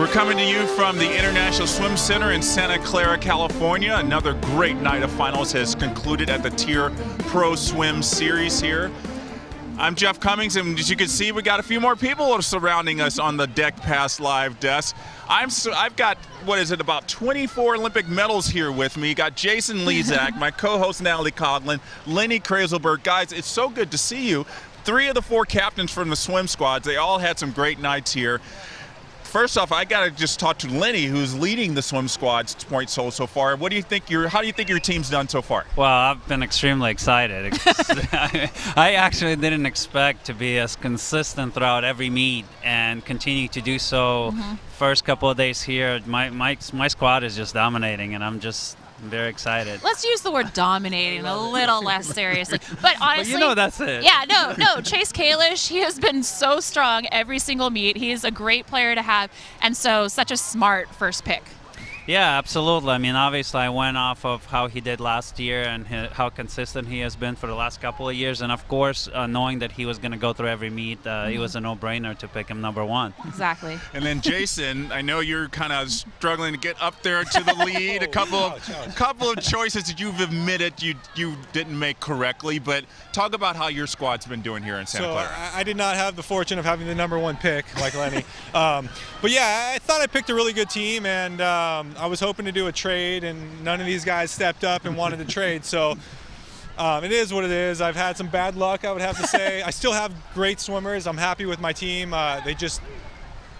We're coming to you from the International Swim Center in Santa Clara, California. Another great night of finals has concluded at the Tier Pro Swim Series here. I'm Jeff Cummings, and as you can see, we got a few more people surrounding us on the Deck Pass Live desk. I've got, about 24 Olympic medals here with me. Got Jason Lezak, my co-host Natalie Coughlin, Lenny Kraselberg. Guys, it's so good to see you. 3 of the 4 captains from the swim squads, they all had some great nights here. First off, I got to just talk to Lenny, who's leading the swim squad's points so far. How do you think your team's done so far? Well, I've been extremely excited. I actually didn't expect to be as consistent throughout every meet and continue to do so. First couple of days here, my squad is just dominating, and I'm just very excited. Let's use the word dominating a little less seriously. But honestly, but that's it. Yeah, no. Chase Kalish, he has been so strong every single meet. He is a great player to have, and so such a smart first pick. Yeah, absolutely. I mean, obviously, I went off of how he did last year and how consistent he has been for the last couple of years. And, of course, knowing that he was going to go through every meet, it was a no-brainer to pick him number 1. Exactly. And then, Jason, I know you're kind of struggling to get up there to the lead. A couple of choices that you've admitted you didn't make correctly. But talk about how your squad's been doing here in Santa Clara. I did not have the fortune of having the number 1 pick like Lenny. But, yeah, I thought I picked a really good team, and I was hoping to do a trade, and none of these guys stepped up and wanted to trade. So it is what it is. I've had some bad luck, I would have to say. I still have great swimmers. I'm happy with my team. They just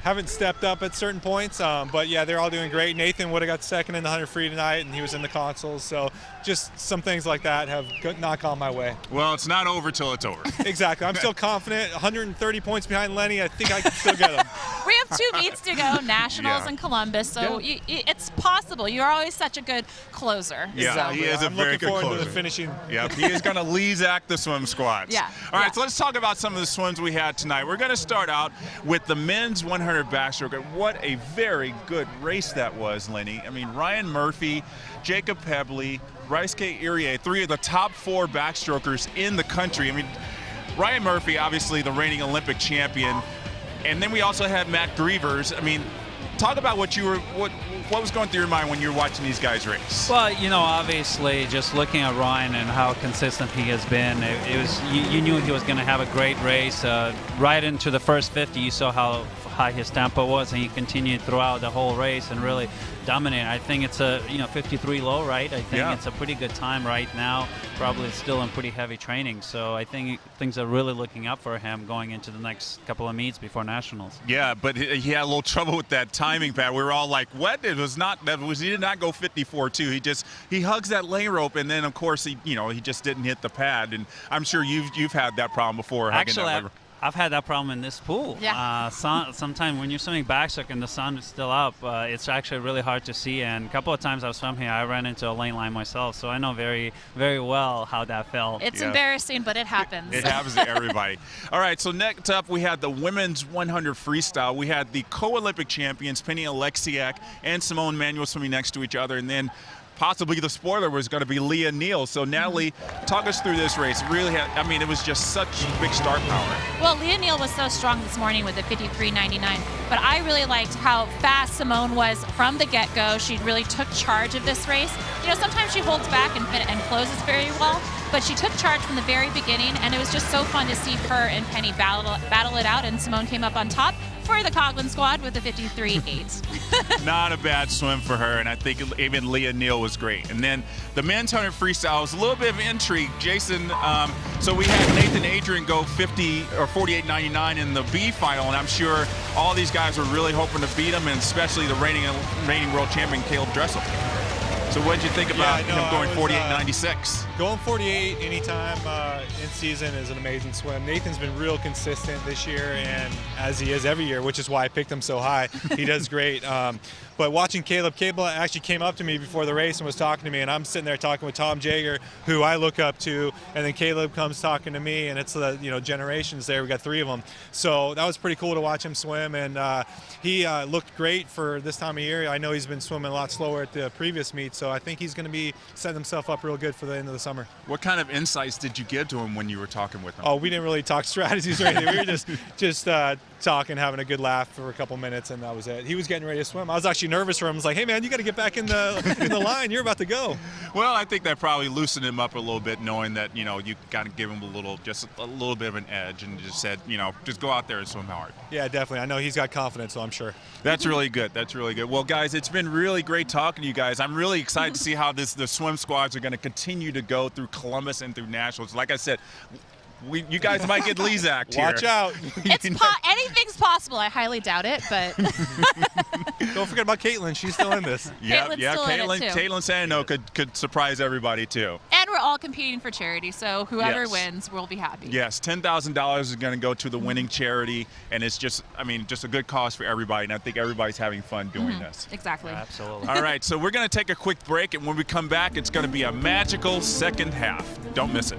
haven't stepped up at certain points. But, yeah, they're all doing great. Nathan would have got second in the 100 free tonight, and he was in the consoles. So just some things like that have not gone my way. Well, it's not over till it's over. Exactly. I'm still confident. 130 points behind Lenny. I think I can still get him. We have 2 meets to go, Nationals and Columbus, so it's possible. You're always such a good closer. Yeah, so. he is a very good closer. I'm looking forward to the finishing. Yep, he is going to Lezak the swim squads. Yeah. All right, so let's talk about some of the swims we had tonight. We're going to start out with the men's 100 backstroke. What a very good race that was, Lenny. I mean, Ryan Murphy, Jacob Pebley, Ryusuke Irie, 3 of the top 4 backstrokers in the country. I mean, Ryan Murphy, obviously the reigning Olympic champion. And then we also had Matt Grievers. I mean, talk about what was going through your mind when you were watching these guys race. Well, obviously, just looking at Ryan and how consistent he has been, it was you knew he was going to have a great race. Right into the first 50, you saw how high his tempo was, and he continued throughout the whole race and really dominated. I think it's a 53 low, right? I think it's a pretty good time right now. Probably still in pretty heavy training, so I think things are really looking up for him going into the next couple of meets before nationals. Yeah, but he had a little trouble with that timing pad. We were all like, "What? He did not go 54.2. He hugs that lane rope, and then of course he just didn't hit the pad." And I'm sure you've had that problem before. Actually, I've had that problem in this pool. Yeah. Sometimes when you're swimming backstroke and the sun is still up, it's actually really hard to see. And a couple of times I was swimming here, I ran into a lane line myself, so I know very, very well how that felt. It's embarrassing, but it happens. It happens to everybody. All right, so next up we had the women's 100 freestyle. We had the co-Olympic champions, Penny Alexiak and Simone Manuel swimming next to each other, and then possibly the spoiler was going to be Leah Neal. So Natalie, talk us through this race. It was just such big start power. Well, Leah Neal was so strong this morning with the 53.99, but I really liked how fast Simone was from the get-go. She really took charge of this race. Sometimes she holds back and closes very well, but she took charge from the very beginning, and it was just so fun to see her and Penny battle it out, and Simone came up on top for the Coughlin squad with the 53.8. Not a bad swim for her, and I think even Leah Neal was great. And then the men's 100 freestyle was a little bit of intrigue. Jason, so we had Nathan Adrian go 50 or 48.99 in the B final, and I'm sure all these guys were really hoping to beat him, and especially the reigning world champion Caleb Dressel. So what did you think about him going 48.96? Going 48 anytime in season is an amazing swim. Nathan's been real consistent this year, and as he is every year, which is why I picked him so high. He does great. But watching Caleb actually came up to me before the race and was talking to me, and I'm sitting there talking with Tom Jager, who I look up to, and then Caleb comes talking to me, and it's the generations there. We got 3 of them, so that was pretty cool to watch him swim, and he looked great for this time of year. I know he's been swimming a lot slower at the previous meet, so I think he's going to be setting himself up real good for the end of the summer. summer. What kind of insights did you give to him when you were talking with him? Oh, we didn't really talk strategies or anything. We were just talking, having a good laugh for a couple minutes, and that was it. He was getting ready to swim. I was actually nervous for him. I was like, hey, man, you got to get back in the line. You're about to go. Well, I think that probably loosened him up a little bit, knowing that, you got to give him just a little bit of an edge, and just said, just go out there and swim hard. Yeah, definitely. I know he's got confidence, so I'm sure. That's really good. That's really good. Well, guys, it's been really great talking to you guys. I'm really excited to see how the swim squads are going to continue to go through Columbus and through Nationals. Like I said, you guys might get Lezak here. Watch out. Anything's possible. I highly doubt it, but Don't forget about Caitlin. She's still in this. Caitlin Sano could surprise everybody too. And we're all competing for charity, so whoever Yes. wins, we'll be happy. Yes, $10,000 is going to go to the winning charity, and it's just a good cause for everybody, and I think everybody's having fun doing this. Exactly. Absolutely. All right, so we're going to take a quick break, and when we come back, it's going to be a magical second half. Don't miss it.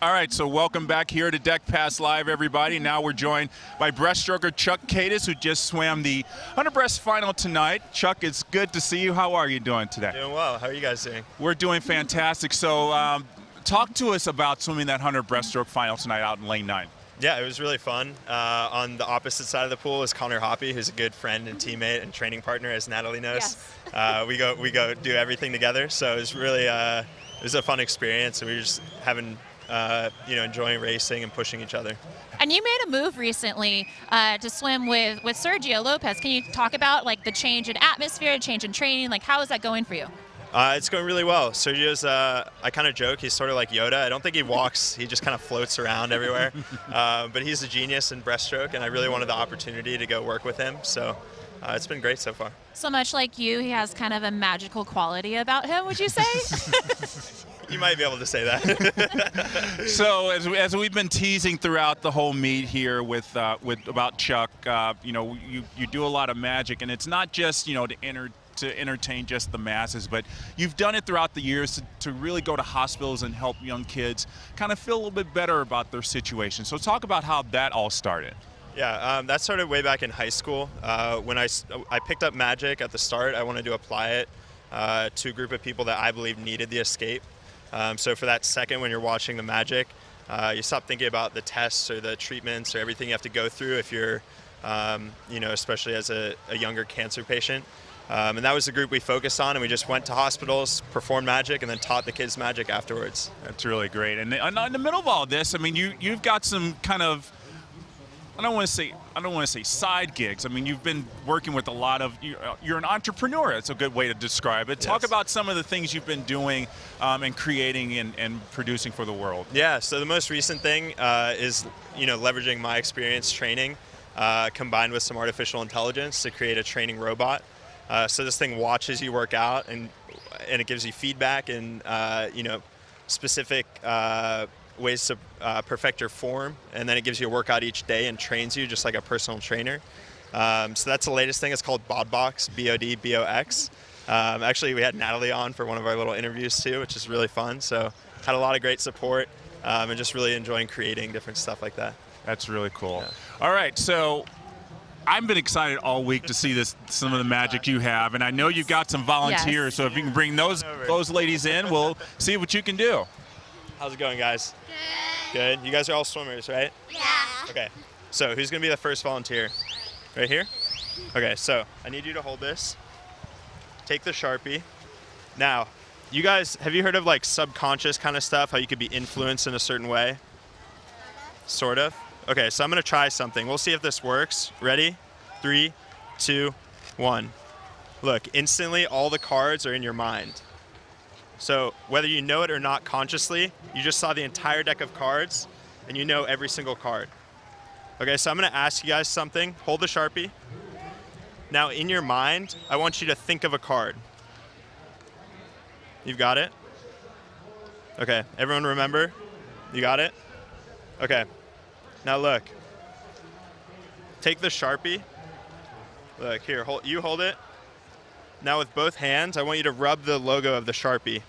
All right, so welcome back here to Deck Pass Live, everybody. Now we're joined by breaststroker Chuck Cadis, who just swam the 100 breast final tonight. Chuck, it's good to see you. How are you doing today? Doing well. How are you guys doing? We're doing fantastic. So talk to us about swimming that 100 breaststroke final tonight out in lane 9. Yeah, it was really fun. On the opposite side of the pool is Connor Hoppy, who's a good friend and teammate and training partner, as Natalie knows. Yes. We go do everything together. So it was really it was a fun experience, and we were just having enjoying racing and pushing each other. And you made a move recently to swim with Sergio Lopez. Can you talk about the change in atmosphere, change in training? How is that going for you? It's going really well. Sergio's, I kind of joke, he's sort of like Yoda. I don't think he walks, he just kind of floats around everywhere. But he's a genius in breaststroke, and I really wanted the opportunity to go work with him. So it's been great so far. So much like you, he has kind of a magical quality about him, would you say? You might be able to say that. So as we've been teasing throughout the whole meet here with about Chuck, you do a lot of magic, and it's not just to entertain just the masses, but you've done it throughout the years to really go to hospitals and help young kids kind of feel a little bit better about their situation. So talk about how that all started. Yeah, that started way back in high school. When I picked up magic at the start, I wanted to apply it to a group of people that I believe needed the escape. So for that second when you're watching the magic, you stop thinking about the tests or the treatments or everything you have to go through if you're, especially as a younger cancer patient. And that was the group we focused on, and we just went to hospitals, performed magic, and then taught the kids magic afterwards. That's really great. And in the middle of all this, I mean, you've got some kind of, I don't want to say side gigs. I mean, you've been working with a lot of, you're an entrepreneur. That's a good way to describe it. Yes. Talk about some of the things you've been doing and creating and producing for the world. Yeah, so the most recent thing is, leveraging my experience training combined with some artificial intelligence to create a training robot. So this thing watches you work out, and it gives you feedback and, specific ways to perfect your form, and then it gives you a workout each day and trains you just like a personal trainer. So that's the latest thing. It's called BODBOX, BODBOX. Actually, we had Natalie on for one of our little interviews too, which is really fun. So had a lot of great support and just really enjoying creating different stuff like that. That's really cool. Yeah. All right, so I've been excited all week to see some of the magic you have, and I know you've got some volunteers. Yes. So if you can bring those ladies in, we'll see what you can do. How's it going, guys? Good. You guys are all swimmers, right? Yeah. Okay. So who's going to be the first volunteer? Right here? Okay, so I need you to hold this. Take the Sharpie. Now, you guys, have you heard of subconscious kind of stuff, how you could be influenced in a certain way? Sort of? Okay, so I'm gonna try something. We'll see if this works. Ready? 3, 2, 1. Look, instantly all the cards are in your mind. So whether you know it or not consciously, you just saw the entire deck of cards and you know every single card. Okay, so I'm gonna ask you guys something. Hold the Sharpie. Now in your mind, I want you to think of a card. You've got it? Okay, everyone remember? You got it? Okay, now look. Take the Sharpie. Look, here, you hold it. Now with both hands, I want you to rub the logo of the Sharpie.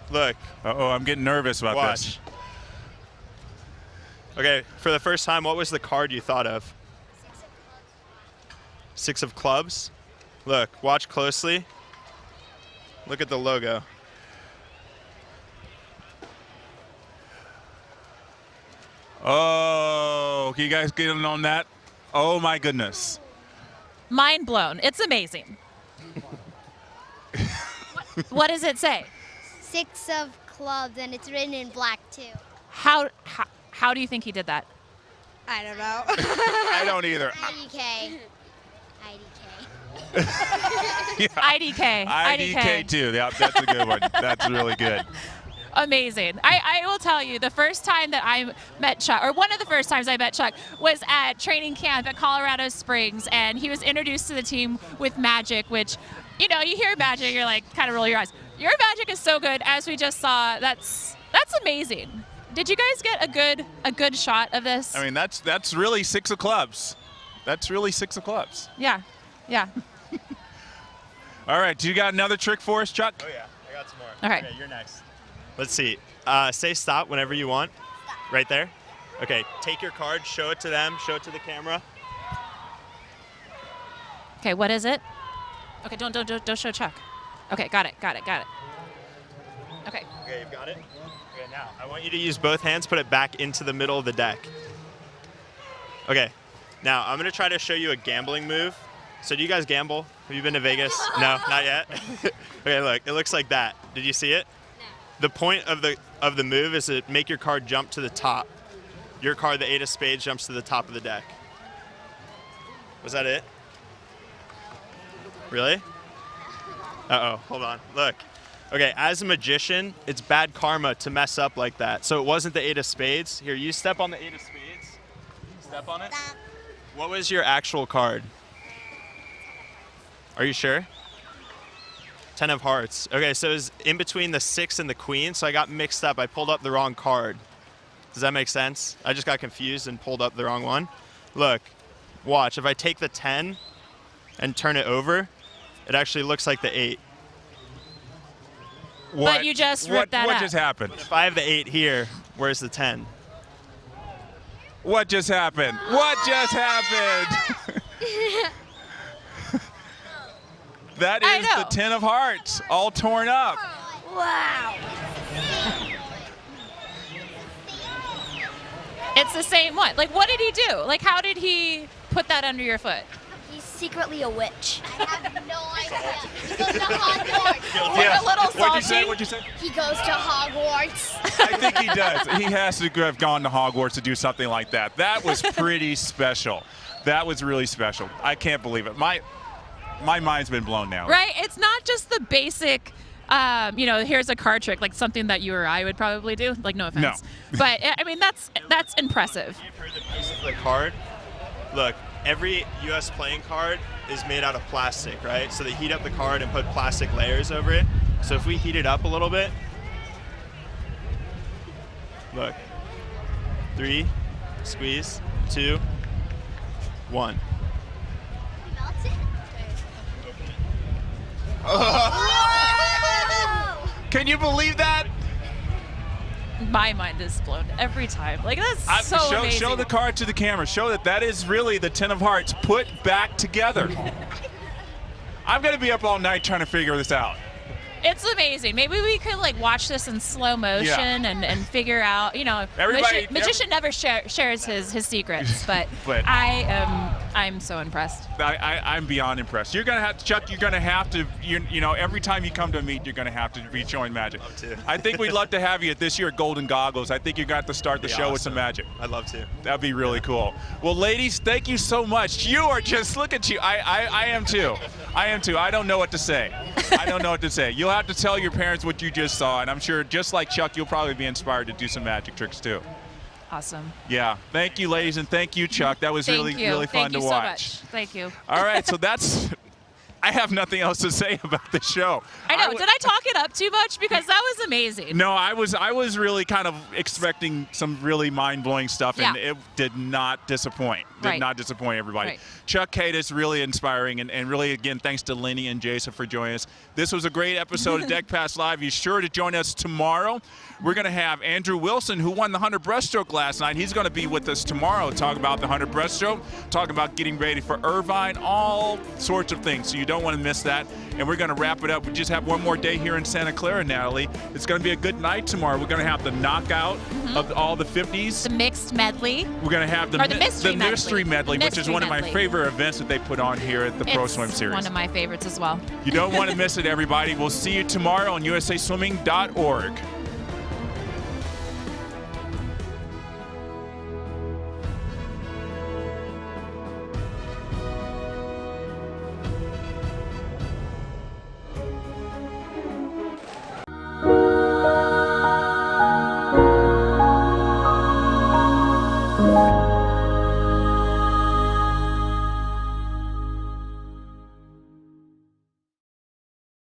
Look. Uh-oh, I'm getting nervous about Watch. this. Okay, for the first time, what was the card you thought of? 6 of clubs. Look, watch closely. Look at the logo. Oh, can you guys get in on that? Oh my goodness. Mind blown. It's amazing. What does it say? 6 of clubs, and it's written in black too. How do you think he did that? I don't know. I don't either. IDK. IDK. IDK too. Yeah, that's a good one. That's really good. Amazing. I will tell you, the first time that I met Chuck, or one of the first times I met Chuck, was at training camp at Colorado Springs, and he was introduced to the team with Magic, which, you know, you hear Magic, you're like, kind of roll your eyes. Your Magic is so good, as we just saw. That's amazing. Did you guys get a good shot of this? I mean, that's really 6 of clubs. That's really 6 of clubs. Yeah. All right, do you got another trick for us, Chuck? Oh yeah, I got some more. All right. Okay, you're next. Let's see. Say stop whenever you want. Stop. Right there. Okay, take your card, show it to them, show it to the camera. Okay, what is it? Okay, don't show Chuck. Okay, got it. Okay. Okay, you've got it? Okay, now, I want you to use both hands, put it back into the middle of the deck. Okay, now I'm gonna try to show you a gambling move. So do you guys gamble? Have you been to Vegas? No, not yet? Okay, look, it looks like that. Did you see it? No. The point of the move is to make your card jump to the top. Your card, the 8 of spades, jumps to the top of the deck. Was that it? Really? Uh-oh, hold on, look. Okay, as a magician, it's bad karma to mess up like that. So it wasn't the 8 of spades. Here, you step on the 8 of spades. Step on it. What was your actual card? Are you sure? 10 of hearts. Okay, so it was in between the 6 and the queen, so I got mixed up. I pulled up the wrong card. Does that make sense? I just got confused and pulled up the wrong one. Look, watch. If I take the 10 and turn it over, it actually looks like the 8. But you just ripped that What out. just happened? If I have the 8 here, where's the 10? What just happened? What just happened? That I is know. the 10 of hearts, all torn up. Wow. It's the same one. Like, what did he do? Like, how did he put that under your foot? He's secretly a witch. I have no idea. He goes to Hogwarts. Yeah. A little What'd salty. you say? He goes to Hogwarts. I think he does. He has to have gone to Hogwarts to do something like that. That was pretty special. That was really special. I can't believe it. My mind's been blown now. Right? It's not just the basic, here's a card trick, like something that you or I would probably do. Like, no offense. No. But, I mean, that's impressive. You've heard the piece of the card. Look, every U.S. playing card is made out of plastic, right? So they heat up the card and put plastic layers over it. So if we heat it up a little bit, look, 3, squeeze, 2, 1. Can you believe that? My mind is blown every time. Like, that's so amazing. Show the card to the camera. Show that is really the 10 of hearts put back together. I'm going to be up all night trying to figure this out. It's amazing. Maybe we could, like, watch this in slow motion and figure out, Everybody- magician never shares his secrets, but But- I am I'm so impressed. I'm beyond impressed. You're gonna have to, Chuck. You're gonna have to. You know, every time you come to a meet, you're gonna have to be showing magic. Love to. I think we'd love to have you at this year at Golden Goggles. I think you got to start the show with some magic. I'd love to. That'd be really cool. Well, ladies, thank you so much. You are just, look at you. I am too. I am too. I don't know what to say. I don't know what to say. You'll have to tell your parents what you just saw, and I'm sure, just like Chuck, you'll probably be inspired to do some magic tricks too. Awesome. Yeah. Thank you, ladies, and thank you, Chuck. That was really fun to watch. Thank you. All right, so that's. I have nothing else to say about the show. I know. Did I talk it up too much? Because that was amazing. No, I was really kind of expecting some really mind-blowing stuff, and it did not disappoint. Did not disappoint everybody. Right. Chuck Cadis, really inspiring, and really, again, thanks to Lenny and Jason for joining us. This was a great episode of Deck Pass Live. Be sure to join us tomorrow. We're going to have Andrew Wilson, who won the 100 breaststroke last night. He's going to be with us tomorrow, talk about the 100 breaststroke, talk about getting ready for Irvine, all sorts of things. So you don't want to miss that. And we're going to wrap it up. We just have one more day here in Santa Clara, Natalie. It's going to be a good night tomorrow. We're going to have the knockout of all the 50s. The mixed medley. We're going to have the mystery medley, which is one of my medley. favorite events that they put on here at the Pro Swim Series. One of my favorites as well. You don't want to miss it, everybody. We'll see you tomorrow on usaswimming.org.